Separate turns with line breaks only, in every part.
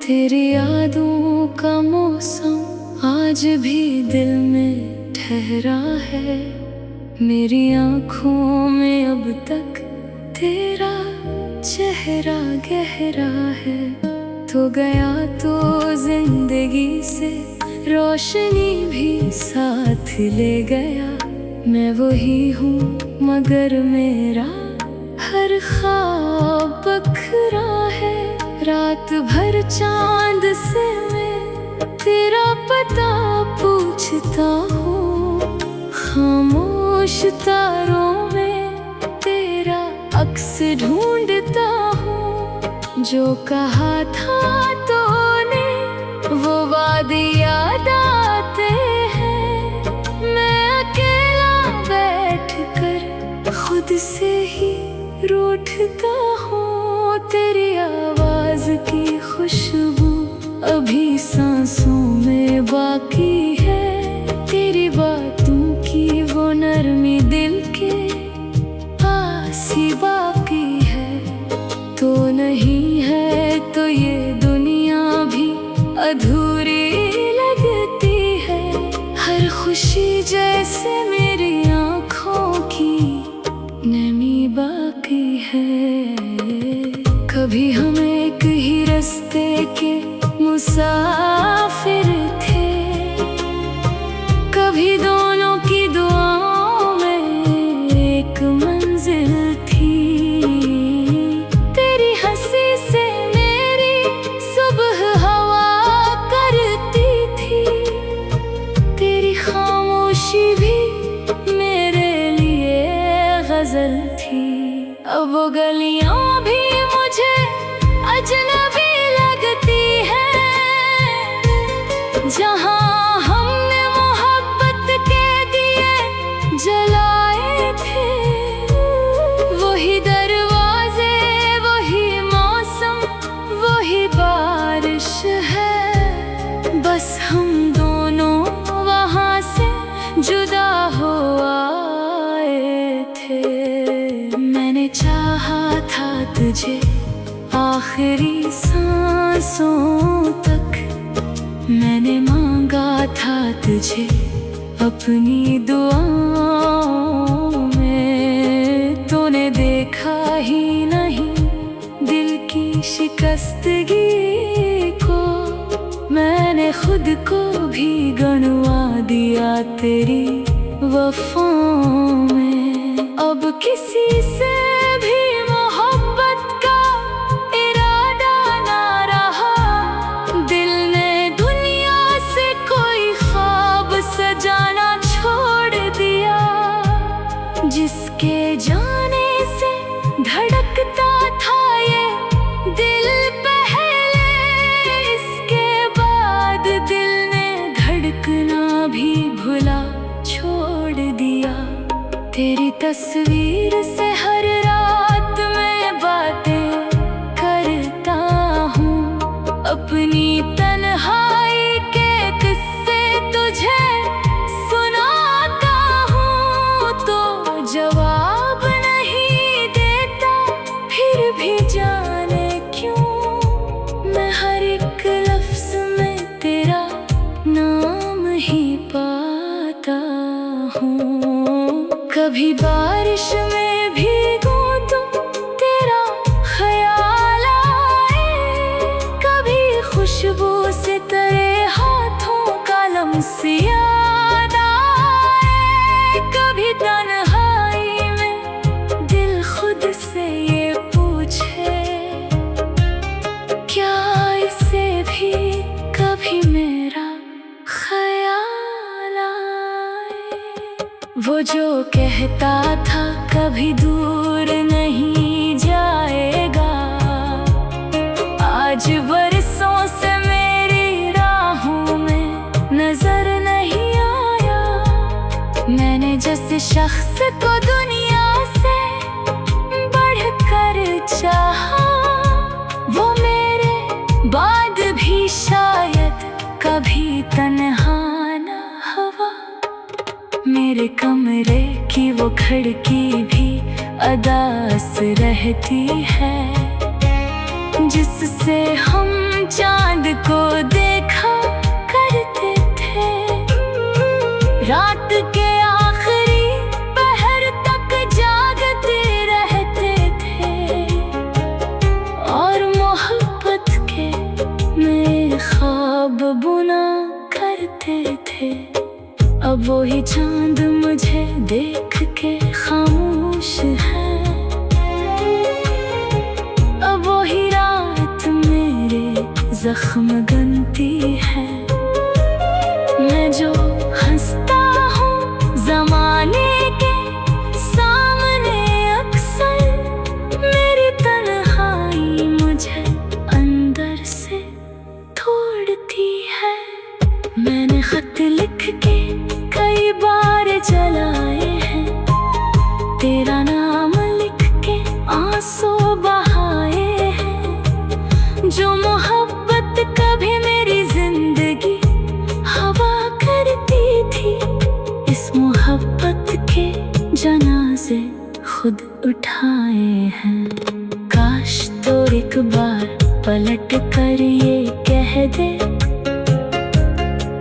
तेरी यादों का मौसम आज भी दिल में ठहरा है। मेरी आँखों में अब तक तेरा चेहरा गहरा है। तो गया तो जिंदगी से रोशनी भी साथ ले गया। मैं वही हूँ मगर मेरा हर ख्वाब बखरा है। रात भर चांद से मैं तेरा पता पूछता हूँ। खामोश तारों में तेरा अक्स ढूंढता हूँ। जो कहा था तूने वो वादे याद आते हैं। मैं अकेला बैठ कर खुद से ही रूठता हूँ। तेरी आवाज की खुशबू अभी सांसों में बाकी है। तेरी बातों की वो नरमी दिल के पास ही बाकी है। तो नहीं है तो ये दुनिया भी अधूरी लगती है। हर खुशी जैसे मेरी आँखों की नमी बाकी है। कभी हम एक ही रास्ते के मुसाफिर थे। कभी दोनों की दुआओं में एक मंजिल थी। तेरी हंसी से मेरी सुबह हवा करती थी। तेरी खामोशी भी मेरे लिए गजल थी। अब वो गलियां भी मुझे अजनबी लगती है। जहाँ हमने मोहब्बत के दिए जलाए थे। वही दरवाजे वही मौसम वही बारिश है। बस हम दोनों वहाँ से जुदा हो आए थे। मैंने चाहा था तुझे आखिरी सांसों तक। मैंने मांगा था तुझे अपनी दुआओं में। तूने देखा ही नहीं दिल की शिकस्तगी को। मैंने खुद को भी गंवा दिया तेरी वफाओं में। अब किसी से भी जिसके जाने से धड़कता था ये दिल पहले। इसके बाद दिल ने धड़कना भी भुला छोड़ दिया। तेरी तस्वीर से हर रात मैं बातें करता हूँ। अपनी तन्हाई के किस्से तुझे जवाब नहीं देता फिर भी जाने क्यों। मैं हर एक लफ्ज में तेरा नाम ही पाता हूँ। कभी बारिश में भीगूं तो तेरा ख्याल आए। कभी खुशबू से तेरे हाथों का लम्स याद आए। कभी तन्हा से ये पूछे क्या इसे भी कभी मेरा ख्याल आए। वो जो कहता था कभी दूर नहीं जाएगा। आज बरसों से मेरी राहों में नजर नहीं आया। मैंने जिस शख्स को दुनिया से चाहा वो मेरे बाद भी शायद कभी तन्हा न हुआ। मेरे कमरे की वो खिड़की भी अदास रहती है। जिससे हम चांद को देखा करते थे। रात के आखिरी पहर तक जागते रहते थे और मोहब्बत के नए ख्वाब बुना करते थे। अब वही चांद मुझे देख के खामोश है, अब वही रात मेरे जख्म गनती है। मैं जो हंसता हूँ ज़माने के सामने अक्सर, मेरी तन्हाई मुझे अंदर से तोड़ती है। मैंने खत लिख के कई बार जलाए हैं, तेरा नाम लिख के आंसू बहाए हैं। जो मोहब्बत कभी मेरी जिंदगी हवा करती थी, इस मोहब्बत के जनाजे खुद उठाए हैं। काश तो एक बार पलट कर ये कह दे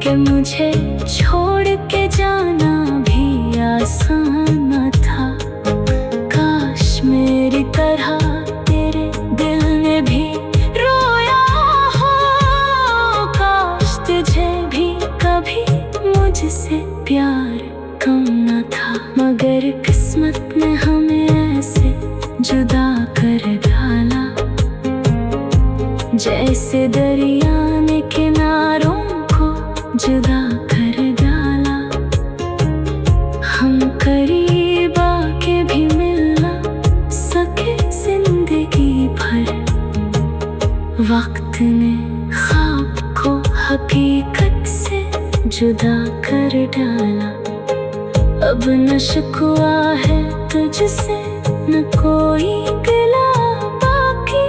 कि मुझे छोड़ के जाना भी आसान न था। काश मेरी तरह तेरे दिल ने भी रोया हो, काश तुझे भी कभी मुझसे प्यार कम न था। मगर किस्मत ने हमें ऐसे जुदा कर डाला, जैसे दरिया ने किनारों को जुदा कर डाला। हम करीब आके भी मिल ना सके जिंदगी भर, वक्त ने ख्वाब को हकीकत से जुदा कर डाला। अब न शिकवा है तुझसे न कोई गिला बाकी,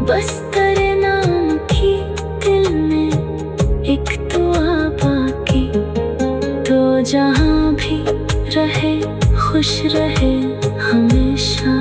बस तेरे नाम की दिल में एक दुआ बाकी। तो जहाँ भी रहे खुश रहे हमेशा।